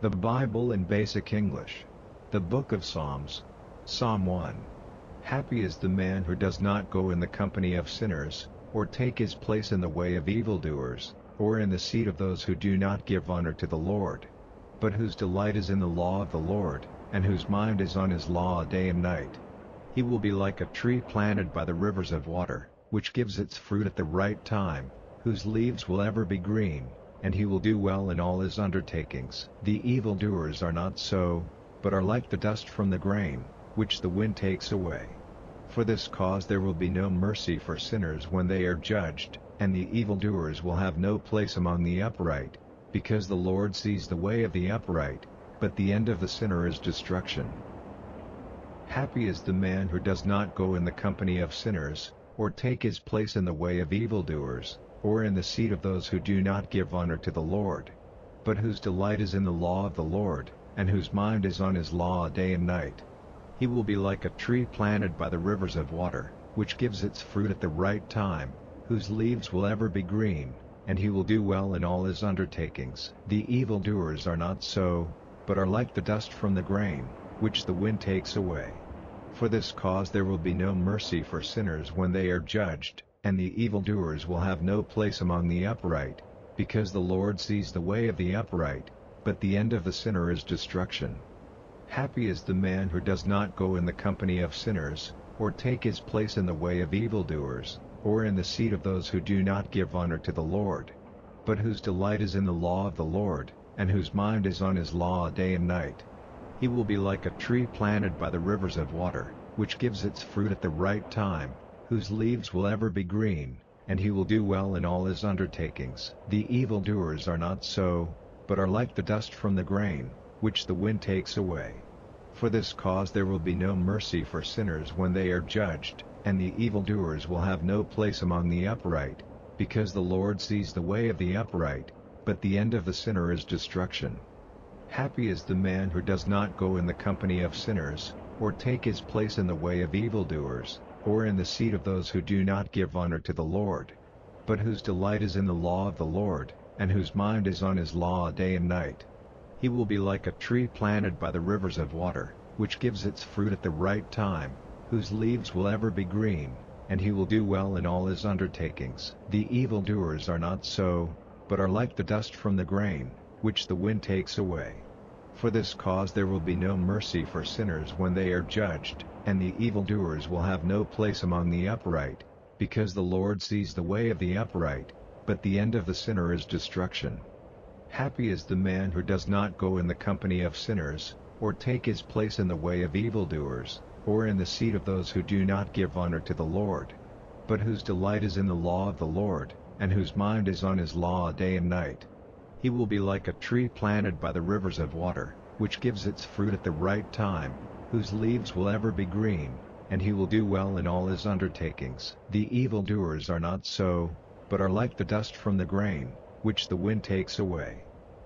The Bible in Basic English. The Book of Psalms. Psalm 1. Happy is the man who does not go in the company of sinners, or take his place in the way of evildoers, or in the seat of those who do not give honor to the Lord, but whose delight is in the law of the Lord, and whose mind is on his law day and night. He will be like a tree planted by the rivers of water, which gives its fruit at the right time, whose leaves will ever be green, and he will do well in all his undertakings. The evildoers are not so, but are like the dust from the grain, which the wind takes away. For this cause there will be no mercy for sinners when they are judged, and the evildoers will have no place among the upright, because the Lord sees the way of the upright, but the end of the sinner is destruction. Happy is the man who does not go in the company of sinners, or take his place in the way of evildoers, or in the seat of those who do not give honor to the Lord, but whose delight is in the law of the Lord, and whose mind is on his law day and night. He will be like a tree planted by the rivers of water, which gives its fruit at the right time, whose leaves will ever be green, and he will do well in all his undertakings. The evildoers are not so, but are like the dust from the grain, which the wind takes away. For this cause there will be no mercy for sinners when they are judged, and the evildoers will have no place among the upright, because the Lord sees the way of the upright, but the end of the sinner is destruction. Happy is the man who does not go in the company of sinners, or take his place in the way of evildoers, or in the seat of those who do not give honor to the Lord, but whose delight is in the law of the Lord, and whose mind is on his law day and night. He will be like a tree planted by the rivers of water, which gives its fruit at the right time, whose leaves will ever be green, and he will do well in all his undertakings. The evildoers are not so, but are like the dust from the grain, which the wind takes away. For this cause there will be no mercy for sinners when they are judged, and the evildoers will have no place among the upright, because the Lord sees the way of the upright, but the end of the sinner is destruction. Happy is the man who does not go in the company of sinners, or take his place in the way of evildoers, or in the seat of those who do not give honor to the Lord, but whose delight is in the law of the Lord, and whose mind is on his law day and night. He will be like a tree planted by the rivers of water, which gives its fruit at the right time, whose leaves will ever be green, and he will do well in all his undertakings. The evildoers are not so, but are like the dust from the grain, which the wind takes away. For this cause there will be no mercy for sinners when they are judged, and the evildoers will have no place among the upright, because the Lord sees the way of the upright, but the end of the sinner is destruction. Happy is the man who does not go in the company of sinners, or take his place in the way of evildoers, or in the seat of those who do not give honor to the Lord, but whose delight is in the law of the Lord, and whose mind is on his law day and night. He will be like a tree planted by the rivers of water, which gives its fruit at the right time, whose leaves will ever be green, and he will do well in all his undertakings. The evildoers are not so, but are like the dust from the grain, which the wind takes away.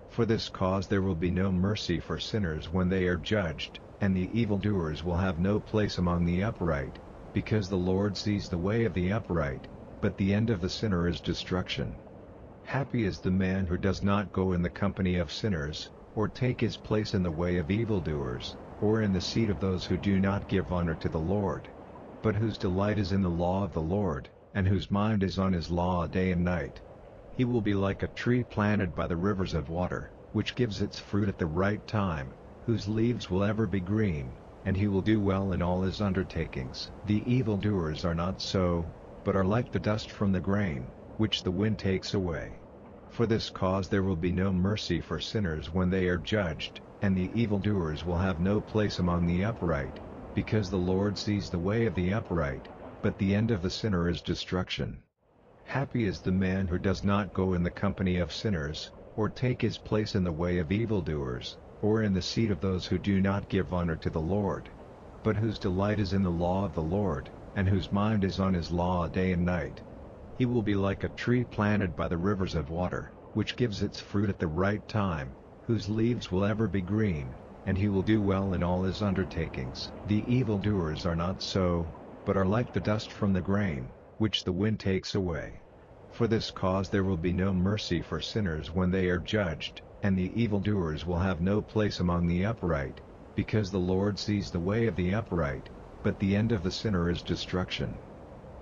For this cause there will be no mercy for sinners when they are judged, and the evildoers will have no place among the upright, because the Lord sees the way of the upright, but the end of the sinner is destruction. Happy is the man who does not go in the company of sinners, or take his place in the way of evildoers, or in the seat of those who do not give honor to the Lord, but whose delight is in the law of the Lord, and whose mind is on his law day and night. He will be like a tree planted by the rivers of water, which gives its fruit at the right time, whose leaves will ever be green, and he will do well in all his undertakings. The evildoers are not so, but are like the dust from the grain, which the wind takes away. For this cause there will be no mercy for sinners when they are judged, and the evildoers will have no place among the upright, because the Lord sees the way of the upright, but the end of the sinner is destruction. Happy is the man who does not go in the company of sinners, or take his place in the way of evildoers, or in the seat of those who do not give honor to the Lord, but whose delight is in the law of the Lord, and whose mind is on his law day and night. He will be like a tree planted by the rivers of water, which gives its fruit at the right time, whose leaves will ever be green, and he will do well in all his undertakings. The evildoers are not so, but are like the dust from the grain, which the wind takes away. For this cause there will be no mercy for sinners when they are judged, and the evildoers will have no place among the upright, because the Lord sees the way of the upright, but the end of the sinner is destruction.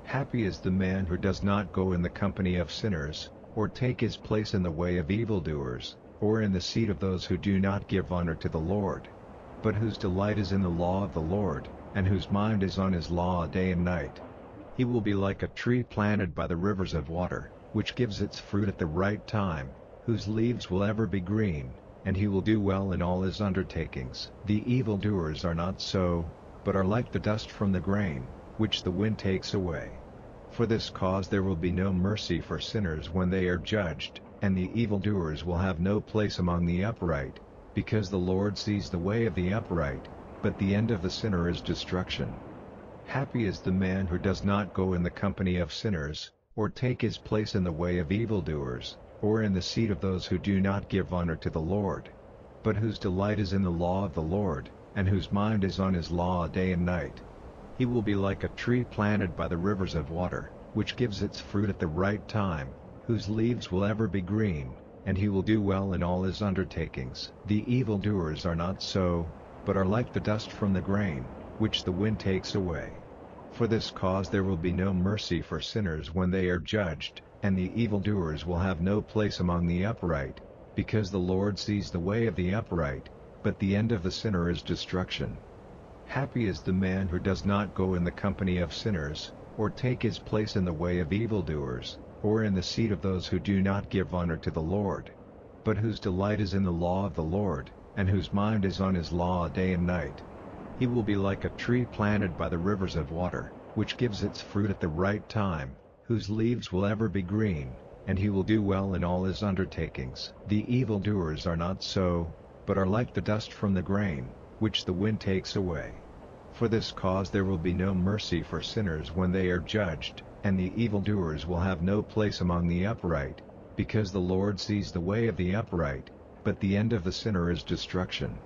Happy is the man who does not go in the company of sinners, or take his place in the way of evildoers, or in the seat of those who do not give honor to the Lord, but whose delight is in the law of the Lord, and whose mind is on his law day and night. He will be like a tree planted by the rivers of water, which gives its fruit at the right time, whose leaves will ever be green, and he will do well in all his undertakings. The evildoers are not so, but are like the dust from the grain, which the wind takes away. For this cause there will be no mercy for sinners when they are judged, and the evildoers will have no place among the upright, because the Lord sees the way of the upright, but the end of the sinner is destruction. Happy is the man who does not go in the company of sinners, or take his place in the way of evildoers, or in the seat of those who do not give honor to the Lord, but whose delight is in the law of the Lord, and whose mind is on his law day and night. He will be like a tree planted by the rivers of water, which gives its fruit at the right time, whose leaves will ever be green, and he will do well in all his undertakings. The evildoers are not so, but are like the dust from the grain, which the wind takes away. For this cause there will be no mercy for sinners when they are judged, and the evildoers will have no place among the upright, because the Lord sees the way of the upright, but the end of the sinner is destruction. Happy is the man who does not go in the company of sinners, or take his place in the way of evildoers, or in the seat of those who do not give honor to the Lord, but whose delight is in the law of the Lord, and whose mind is on his law day and night. He will be like a tree planted by the rivers of water, which gives its fruit at the right time, whose leaves will ever be green, and he will do well in all his undertakings. The evildoers are not so, but are like the dust from the grain, which the wind takes away. For this cause there will be no mercy for sinners when they are judged, and the evildoers will have no place among the upright, because the Lord sees the way of the upright, but the end of the sinner is destruction.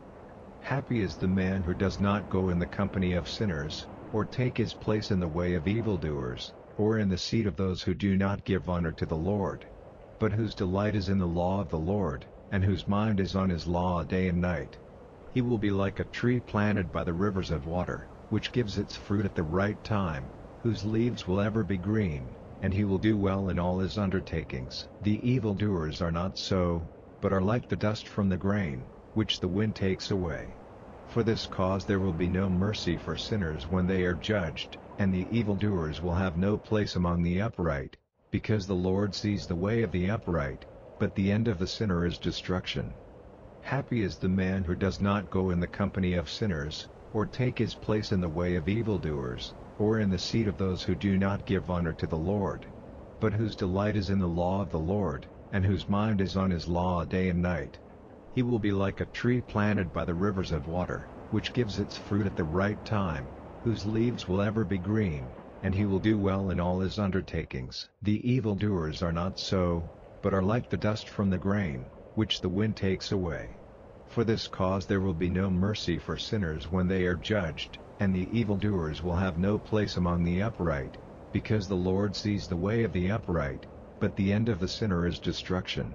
Happy is the man who does not go in the company of sinners, or take his place in the way of evildoers, or in the seat of those who do not give honor to the Lord, but whose delight is in the law of the Lord, and whose mind is on his law day and night. He will be like a tree planted by the rivers of water, which gives its fruit at the right time, whose leaves will ever be green, and he will do well in all his undertakings. The evildoers are not so, but are like the dust from the grain, which the wind takes away. For this cause there will be no mercy for sinners when they are judged, and the evildoers will have no place among the upright, because the Lord sees the way of the upright, but the end of the sinner is destruction. Happy is the man who does not go in the company of sinners, or take his place in the way of evildoers, or in the seat of those who do not give honor to the Lord, but whose delight is in the law of the Lord, and whose mind is on his law day and night. He will be like a tree planted by the rivers of water, which gives its fruit at the right time, whose leaves will ever be green, and he will do well in all his undertakings. The evildoers are not so, but are like the dust from the grain, which the wind takes away. For this cause there will be no mercy for sinners when they are judged, and the evildoers will have no place among the upright, because the Lord sees the way of the upright, but the end of the sinner is destruction.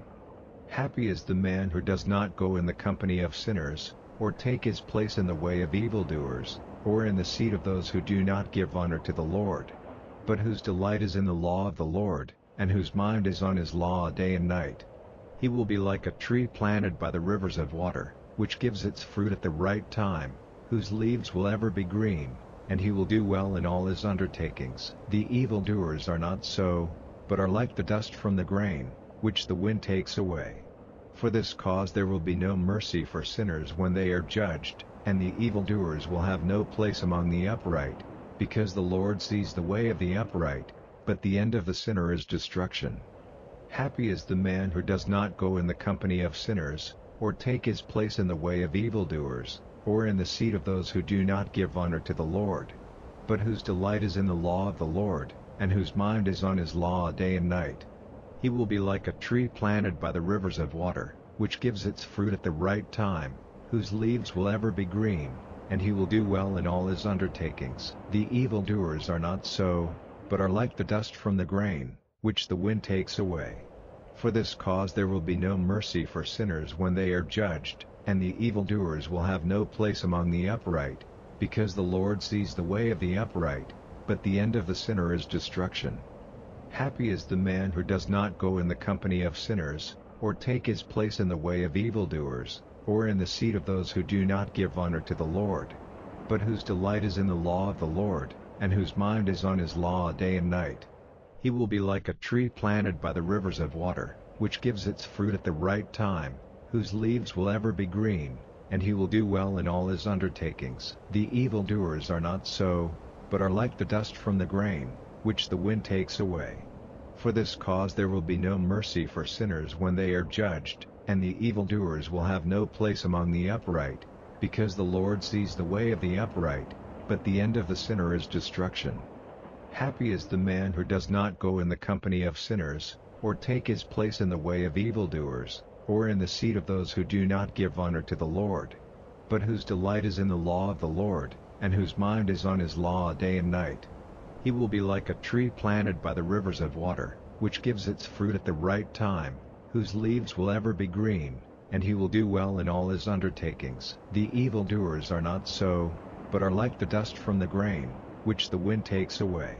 Happy is the man who does not go in the company of sinners, or take his place in the way of evildoers, or in the seat of those who do not give honor to the Lord, but whose delight is in the law of the Lord, and whose mind is on his law day and night. He will be like a tree planted by the rivers of water, which gives its fruit at the right time, whose leaves will ever be green, and he will do well in all his undertakings. The evildoers are not so, but are like the dust from the grain, which the wind takes away. For this cause there will be no mercy for sinners when they are judged, and the evildoers will have no place among the upright, because the Lord sees the way of the upright, but the end of the sinner is destruction. Happy is the man who does not go in the company of sinners, or take his place in the way of evildoers, or in the seat of those who do not give honor to the Lord, but whose delight is in the law of the Lord, and whose mind is on his law day and night. He will be like a tree planted by the rivers of water, which gives its fruit at the right time, whose leaves will ever be green, and he will do well in all his undertakings. The evildoers are not so, but are like the dust from the grain, which the wind takes away. For this cause there will be no mercy for sinners when they are judged, and the evildoers will have no place among the upright, because the Lord sees the way of the upright, but the end of the sinner is destruction. Happy is the man who does not go in the company of sinners, or take his place in the way of evildoers, or in the seat of those who do not give honor to the Lord, but whose delight is in the law of the Lord, and whose mind is on his law day and night. He will be like a tree planted by the rivers of water, which gives its fruit at the right time, whose leaves will ever be green, and he will do well in all his undertakings. The evildoers are not so, but are like the dust from the grain, which the wind takes away. For this cause there will be no mercy for sinners when they are judged, and the evildoers will have no place among the upright, because the Lord sees the way of the upright, but the end of the sinner is destruction. Happy is the man who does not go in the company of sinners, or take his place in the way of evildoers, or in the seat of those who do not give honor to the Lord, but whose delight is in the law of the Lord, and whose mind is on his law day and night. He will be like a tree planted by the rivers of water, which gives its fruit at the right time, whose leaves will ever be green, and he will do well in all his undertakings. The evildoers are not so, but are like the dust from the grain, which the wind takes away.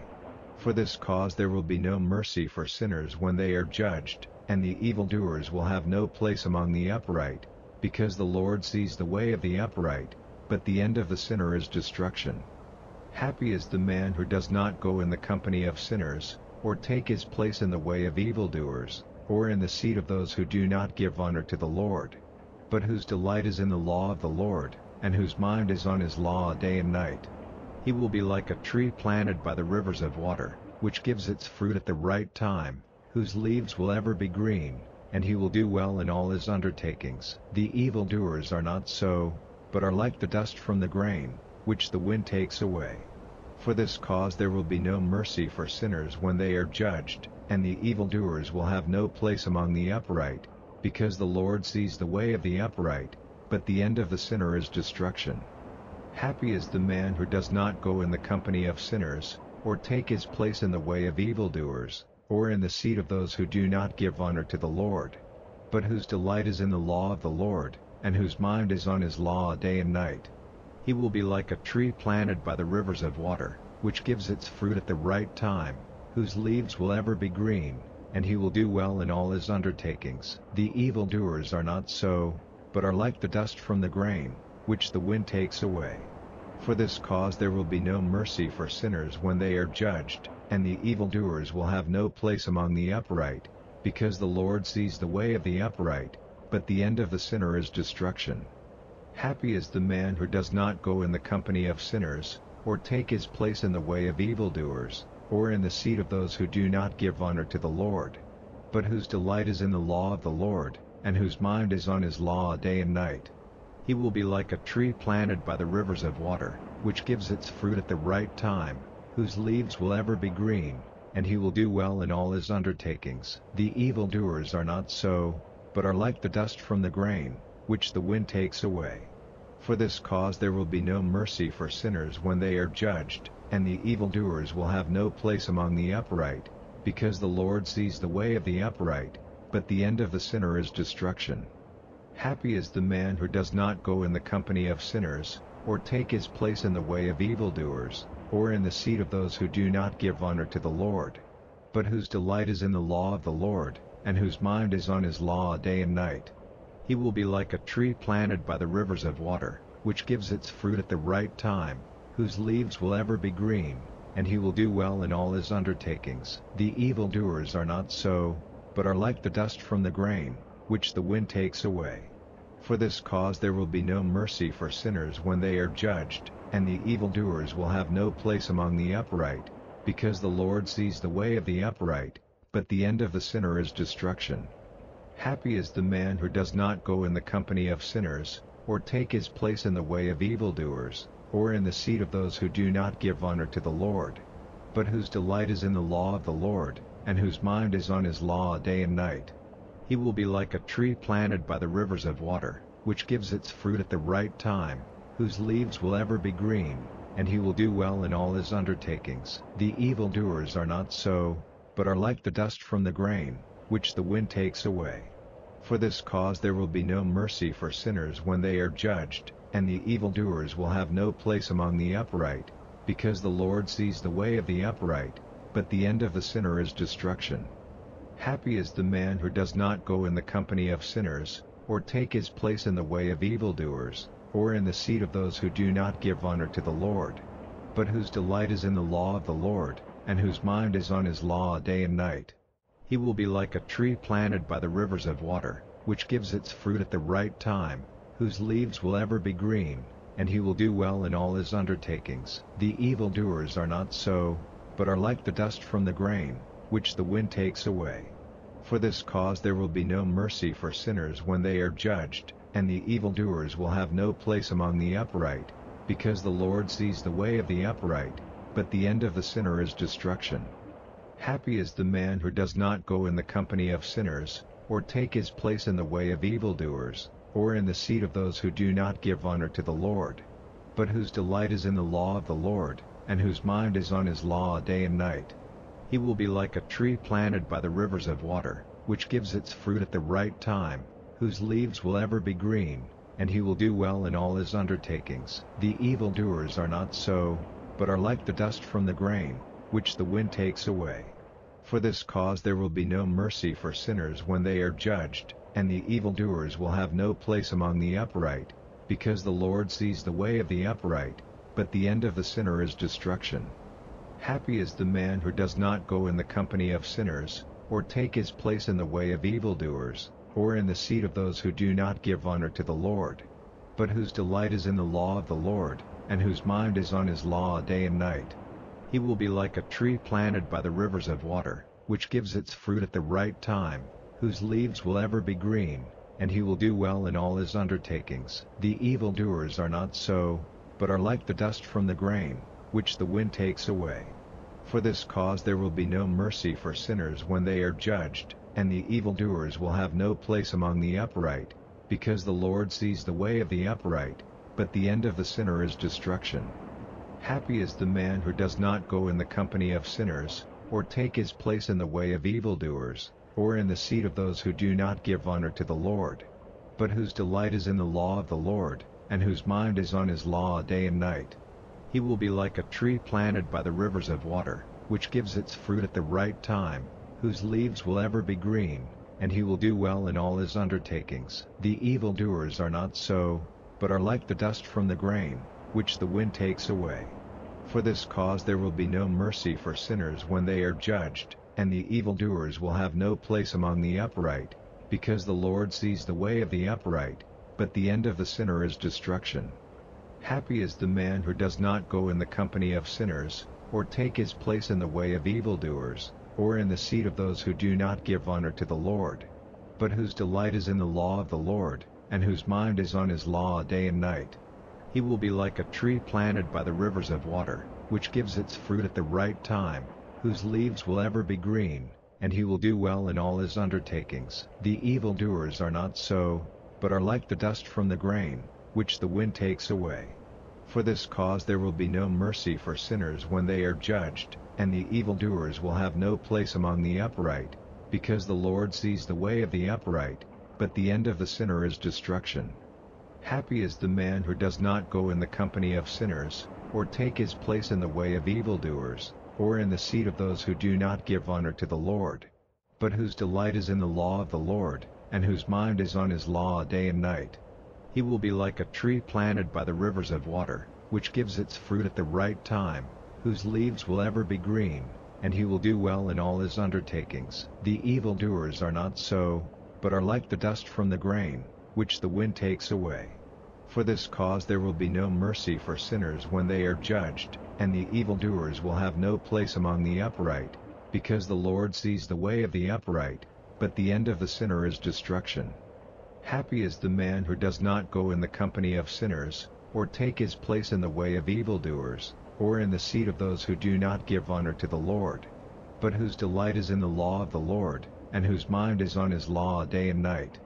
For this cause there will be no mercy for sinners when they are judged, and the evildoers will have no place among the upright, because the Lord sees the way of the upright, but the end of the sinner is destruction. Happy is the man who does not go in the company of sinners, or take his place in the way of evildoers, or in the seat of those who do not give honor to the Lord, but whose delight is in the law of the Lord, and whose mind is on his law day and night. He will be like a tree planted by the rivers of water, which gives its fruit at the right time, whose leaves will ever be green, and he will do well in all his undertakings. The evildoers are not so, but are like the dust from the grain, which the wind takes away. For this cause there will be no mercy for sinners when they are judged, and the evildoers will have no place among the upright, because the Lord sees the way of the upright, but the end of the sinner is destruction. Happy is the man who does not go in the company of sinners, or take his place in the way of evildoers, or in the seat of those who do not give honor to the Lord, but whose delight is in the law of the Lord, and whose mind is on his law day and night. He will be like a tree planted by the rivers of water, which gives its fruit at the right time, whose leaves will ever be green, and he will do well in all his undertakings. The evildoers are not so, but are like the dust from the grain, which the wind takes away. For this cause there will be no mercy for sinners when they are judged, and the evildoers will have no place among the upright, because the Lord sees the way of the upright, but the end of the sinner is destruction. Happy is the man who does not go in the company of sinners, or take his place in the way of evildoers, or in the seat of those who do not give honor to the Lord, but whose delight is in the law of the Lord, and whose mind is on his law day and night. He will be like a tree planted by the rivers of water, which gives its fruit at the right time, whose leaves will ever be green, and he will do well in all his undertakings. The evildoers are not so, but are like the dust from the grain, which the wind takes away. For this cause there will be no mercy for sinners when they are judged, and the evildoers will have no place among the upright, because the Lord sees the way of the upright, but the end of the sinner is destruction. Happy is the man who does not go in the company of sinners, or take his place in the way of evildoers, or in the seat of those who do not give honor to the Lord, but whose delight is in the law of the Lord, and whose mind is on his law day and night. He will be like a tree planted by the rivers of water, which gives its fruit at the right time, whose leaves will ever be green, and he will do well in all his undertakings. The evildoers are not so, but are like the dust from the grain, which the wind takes away. For this cause there will be no mercy for sinners when they are judged, and the evildoers will have no place among the upright, because the Lord sees the way of the upright, but the end of the sinner is destruction. Happy is the man who does not go in the company of sinners, or take his place in the way of evildoers, or in the seat of those who do not give honor to the Lord, but whose delight is in the law of the Lord, and whose mind is on his law day and night. He will be like a tree planted by the rivers of water, which gives its fruit at the right time, whose leaves will ever be green, and he will do well in all his undertakings. The evildoers are not so, but are like the dust from the grain, which the wind takes away. For this cause there will be no mercy for sinners when they are judged, and the evildoers will have no place among the upright, because the Lord sees the way of the upright, but the end of the sinner is destruction. Happy is the man who does not go in the company of sinners, or take his place in the way of evildoers, or in the seat of those who do not give honor to the Lord, but whose delight is in the law of the Lord, and whose mind is on his law day and night. He will be like a tree planted by the rivers of water, which gives its fruit at the right time, whose leaves will ever be green, and he will do well in all his undertakings. The evildoers are not so, but are like the dust from the grain, which the wind takes away. For this cause there will be no mercy for sinners when they are judged, and the evildoers will have no place among the upright, because the Lord sees the way of the upright, but the end of the sinner is destruction. Happy is the man who does not go in the company of sinners, or take his place in the way of evildoers, or in the seat of those who do not give honor to the Lord, but whose delight is in the law of the Lord, and whose mind is on his law day and night. He will be like a tree planted by the rivers of water, which gives its fruit at the right time, whose leaves will ever be green, and he will do well in all his undertakings. The evildoers are not so, but are like the dust from the grain, which the wind takes away. For this cause there will be no mercy for sinners when they are judged, and the evildoers will have no place among the upright, because the Lord sees the way of the upright, but the end of the sinner is destruction. Happy is the man who does not go in the company of sinners, or take his place in the way of evildoers, or in the seat of those who do not give honor to the Lord, but whose delight is in the law of the Lord, and whose mind is on his law day and night. He will be like a tree planted by the rivers of water, which gives its fruit at the right time, whose leaves will ever be green, and he will do well in all his undertakings. The evildoers are not so, but are like the dust from the grain, which the wind takes away. For this cause there will be no mercy for sinners when they are judged, and the evildoers will have no place among the upright, because the Lord sees the way of the upright, but the end of the sinner is destruction. Happy is the man who does not go in the company of sinners, or take his place in the way of evildoers, or in the seat of those who do not give honor to the Lord, but whose delight is in the law of the Lord, and whose mind is on his law day and night. He will be like a tree planted by the rivers of water, which gives its fruit at the right time, whose leaves will ever be green, and he will do well in all his undertakings. The evildoers are not so, but are like the dust from the grain, which the wind takes away. For this cause there will be no mercy for sinners when they are judged, and the evildoers will have no place among the upright, because the Lord sees the way of the upright, but the end of the sinner is destruction. Happy is the man who does not go in the company of sinners, or take his place in the way of evildoers, or in the seat of those who do not give honor to the Lord, but whose delight is in the law of the Lord, and whose mind is on his law day and night. He will be like a tree planted by the rivers of water, which gives its fruit at the right time, whose leaves will ever be green, and he will do well in all his undertakings. The evildoers are not so, but are like the dust from the grain, which the wind takes away. For this cause there will be no mercy for sinners when they are judged, and the evildoers will have no place among the upright, because the Lord sees the way of the upright, but the end of the sinner is destruction. Happy is the man who does not go in the company of sinners, or take his place in the way of evildoers, or in the seat of those who do not give honor to the Lord, but whose delight is in the law of the Lord, and whose mind is on his law day and night. He will be like a tree planted by the rivers of water, which gives its fruit at the right time, whose leaves will ever be green, and he will do well in all his undertakings. The evildoers are not so, but are like the dust from the grain, which the wind takes away. For this cause there will be no mercy for sinners when they are judged, and the evildoers will have no place among the upright, because the Lord sees the way of the upright, but the end of the sinner is destruction. Happy is the man who does not go in the company of sinners, or take his place in the way of evildoers, or in the seat of those who do not give honor to the Lord, but whose delight is in the law of the Lord, and whose mind is on his law day and night.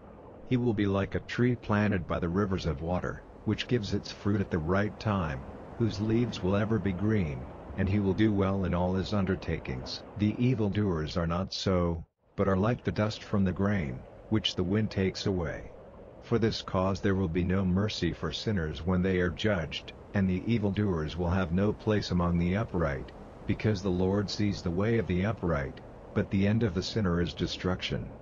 He will be like a tree planted by the rivers of water, which gives its fruit at the right time, whose leaves will ever be green, and he will do well in all his undertakings. The evildoers are not so, but are like the dust from the grain, which the wind takes away. For this cause there will be no mercy for sinners when they are judged, and the evildoers will have no place among the upright, because the Lord sees the way of the upright, but the end of the sinner is destruction.